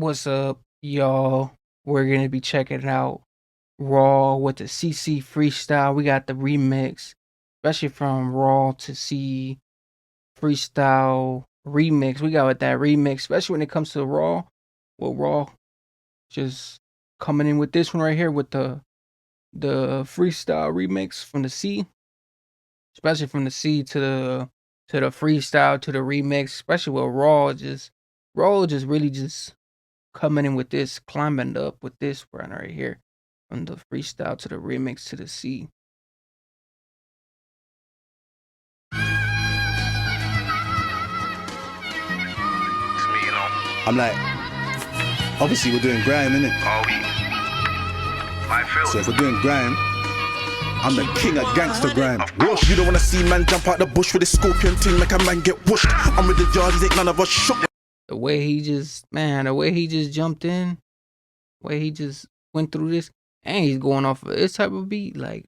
What's up, y'all? We're gonna be checking out Raw with the CC Freestyle. We got the remix, especially from Raw to C Freestyle remix. We got with that remix, especially when it comes to Raw. Well, Raw just coming in with this one right here with the freestyle remix from the C, especially from the C to the freestyle to the remix, especially with Raw just really just coming in with this, climbing up with this one right here, from the freestyle to the remix to the C. It's me, you know. I'm like, obviously we're doing grime, innit? All week. I feel So if we're doing grime, I'm the king of gangster grime. Whoosh. You don't wanna see man jump out the bush with a scorpion thing, make a man get whooshed. I'm with the judges, ain't none of us shook. The way he just, man, the way he just jumped in, the way he just went through this, and he's going off of this type of beat, like,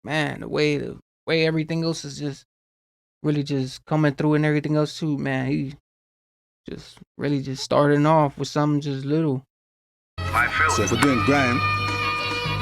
man, the way everything else is just really just coming through and everything else too, man. He just really just starting off with something just little. I feel So if we're doing grime,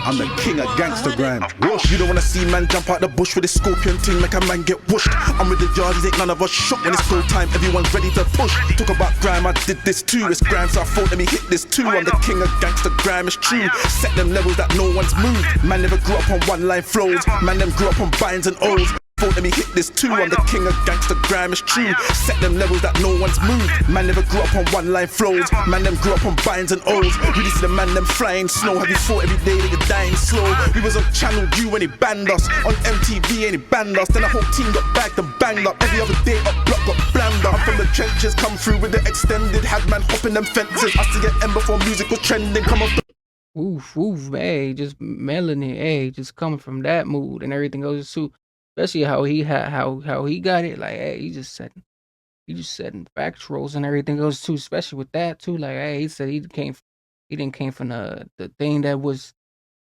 I'm the king of gangster grime. Whoosh. You don't wanna see man jump out the bush with a scorpion thing, make a man get whooshed. I'm with the judges, ain't none of us shook. When it's go time, everyone's ready to push. Talk about grime, I did this too. It's grime, so I thought, let me hit this too. I'm the king of gangster grime, it's true. Set them levels that no one's moved. Man never grew up on one line flows. Man them grew up on binds and O's. Thought, let me hit this too. I'm the king of gangster grime, it's true. Set them levels that no one's moved. Man never grew up on one line flows. Man them grew up on binds and O's. Really see the man them flying snow. Have you thought every day that you're dying slow? We was on Channel U when he banned us. On MTV and he banned us. Then the whole team got bagged and banged up. Every other day up block got blammed up. I'm from the trenches, come through with the extended. Had man hopping them fences. I see get M before music was trending. Come off the Oof, hey, just melody, hey, just coming from that mood and everything else too. Especially how he had how he got it, like, hey, he just setting factuals and everything else too, especially with that too. Like, hey, he said he didn't came from the thing that was,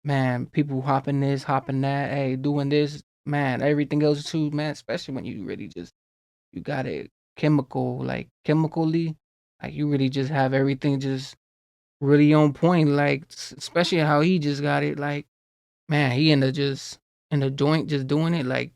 man, people hopping this, hopping that, hey, doing this, man, everything else too, man, especially when you really just you got it chemically, like you really just have everything just really on point, like especially how he just got it, like, man, he in the joint just doing it like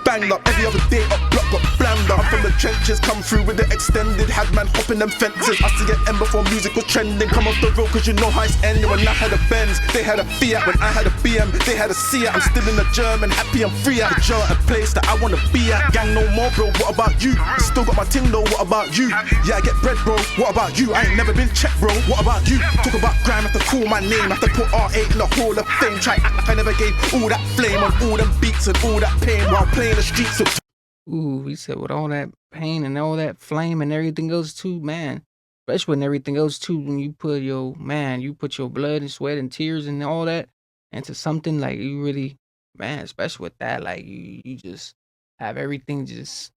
banged up. Every other day up block got blammed up. I'm from the trenches, come through with the extended. Had man hopping them fences. I see get M before music was trending. Come off the road cause you know how it's ending. When I had a Benz, they had a Fiat. When I had a BM, they had a Seat. I'm still in the German, happy I'm free at the jar, a place that I wanna be at. Gang no more bro, what about you? Still got my ting though, what about you? Yeah, I get bread bro, what about you? I ain't never been checked bro, what about you? Talk about grime, have to call my name. Have to put R8 in the Hall of Fame. Try act like I never gave all that flame on all them beats and all that pain while playing the streets of ooh, he said with all that pain and all that flame and everything else too, man. Especially when everything else too, when you put you put your blood and sweat and tears and all that into something like you really, man, especially with that, like you just have everything just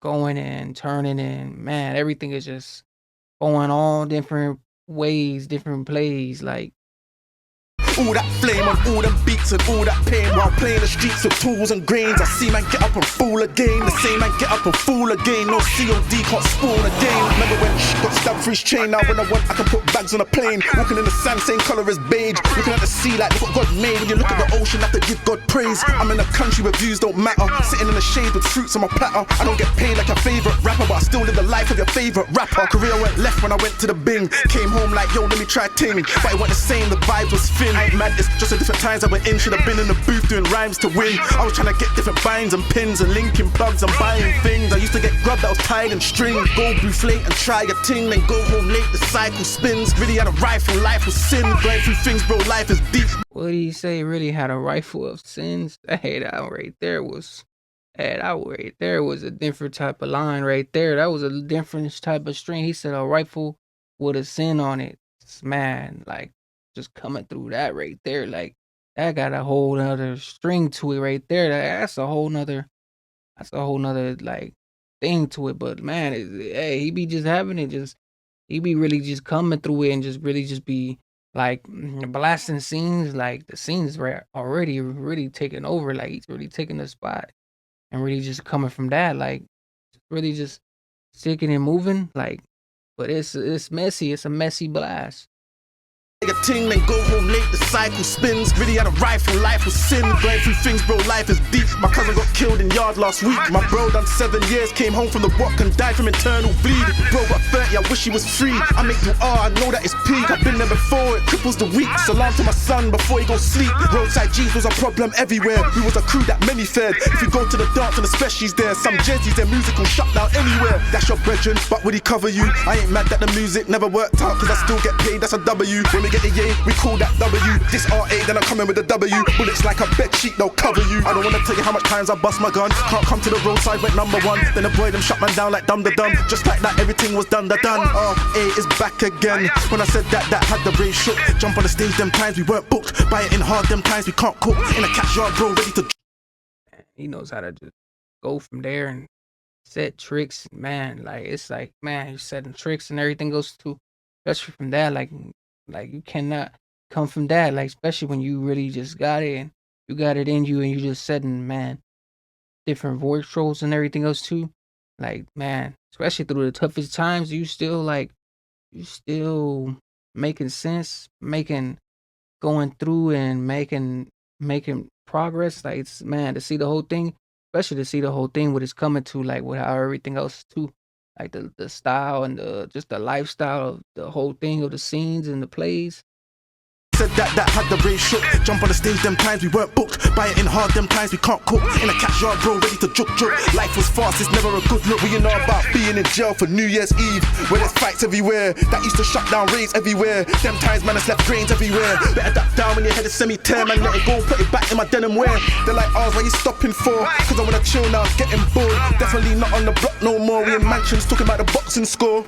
going and turning and man, everything is just going all different ways, different plays, like all that flame on all them beats and all that pain while playing the streets with tools and grains. I see man get up and fool again. The same man get up and fool again. No COD can't spawn again. Remember when got stabbed for his chain? Now when I want I can put bags on a plane. Walking in the sand, same colour as beige. Looking at the sea like look what God made. When you look at the ocean, have to give God praise. I'm in a country where views don't matter. Sitting in the shade with fruits on my platter. I don't get paid like your favourite rapper, but I still live the life of your favourite rapper. Career went left when I went to the bing. Came home like yo, let me try ting. But it wasn't the same, the vibe was thin. Man, it's just a different times I went in. Should have been in the booth doing rhymes to win. I was trying to get different binds and pins and linking plugs and buying things. I used to get grub that was tied in string. Go bufflate and try a ting, then go home late, the cycle spins. Really had a rifle, life was sin. Going through things, bro, life is deep. what did he say? Really had a rifle of sins? Hey, that right there was a different type of line right there. That was a different type of string. He said a rifle with a sin on it. Man, like just coming through that right there, like that got a whole nother string to it right there. That's a whole nother like thing to it. But man, hey, he be just having it, just he be really just coming through it and just really just be like blasting scenes. Like the scenes were already really taking over. Like he's really taking the spot and really just coming from that. Like really just sticking and moving. Like But it's messy. It's a messy blast. A ting, then go home late, the cycle spins. Really had a rifle, life was sin. Going through things, bro, life is deep. My cousin got killed in yard last week. My bro done 7 years, came home from the walk and died from internal bleed. Bro got 30, I wish he was free. I make you I know that it's peak. I've been there before, it cripples the weak. Salam to my son before he goes sleep. Roadside G's was a problem everywhere. We was a crew that many fed. If you go to the dance and the specials there, some jerseys, their music will shut down anywhere. That's your brethren, but would he cover you? I ain't mad that the music never worked out, cause I still get paid, that's a W. When we get the yay, we call that W. This RA, then I'm coming with the W. Bullets like a bed sheet, they'll cover you. I don't wanna tell you how much times I bust my gun. Can't come to the roadside, went number 1. Then the boy them shut man down like dum da dum. Just like that, everything was done. RA is back again. When I said that had the rave shook. Jump on the stage, them times we weren't booked. Buy it in hard, them times we can't cook. In a catch yard, bro, ready to. He knows how to just go from there and set tricks, man. Like it's like, man, he's setting tricks and everything goes to, especially from that, like you cannot come from that, like especially when you really just got it and you got it in you and you just setting, man, different voice roles and everything else too. Like, man, especially through the toughest times, you still making sense, going through and making progress. Like it's, man, to see the whole thing, especially to see the whole thing what it's coming to, like with how everything else too, like the style and just the lifestyle of the whole thing of the scenes and the plays. Said that had the rave shook. Jump on the stage, them times we weren't booked. Buy it in hard, them times we can't cook. In a catch yard, bro, ready to joke. Life was fast, it's never a good look. We know about being in jail for New Year's Eve, where there's fights everywhere. That used to shut down raves everywhere. Them times, man, has left grains everywhere. Better duck down when your head is semi-tear, man. Let it go, put it back in my denim wear. They're like, why you stopping for? Cause I wanna chill now, getting bored. Definitely not on the block no more. We in mansions talking about the boxing score.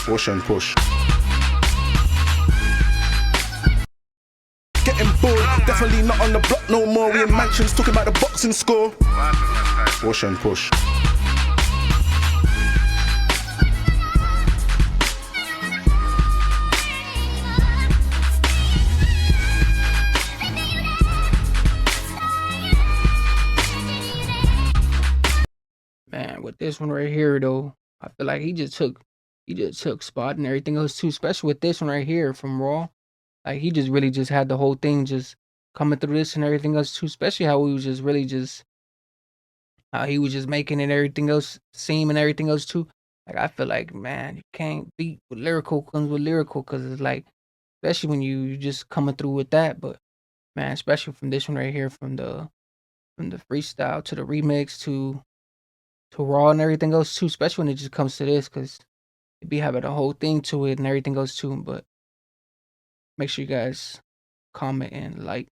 Push and push. Getting bored, definitely not on the block no more. We in mansions talking about the boxing score. Push and push. Man, with this one right here though, I feel like he just took spot and everything else too, especially with this one right here from Raw. Like he just really just had the whole thing just coming through this and everything else too, especially how he was just really just how he was just making it and everything else seem and everything else too. Like I feel like, man, you can't beat what lyrical comes with lyrical, because it's like, especially when you just coming through with that. But man, especially from this one right here, from the freestyle to the remix to Raw and everything else too, especially when it just comes to this, because it be having a whole thing to it and everything goes too. But make sure you guys comment and like.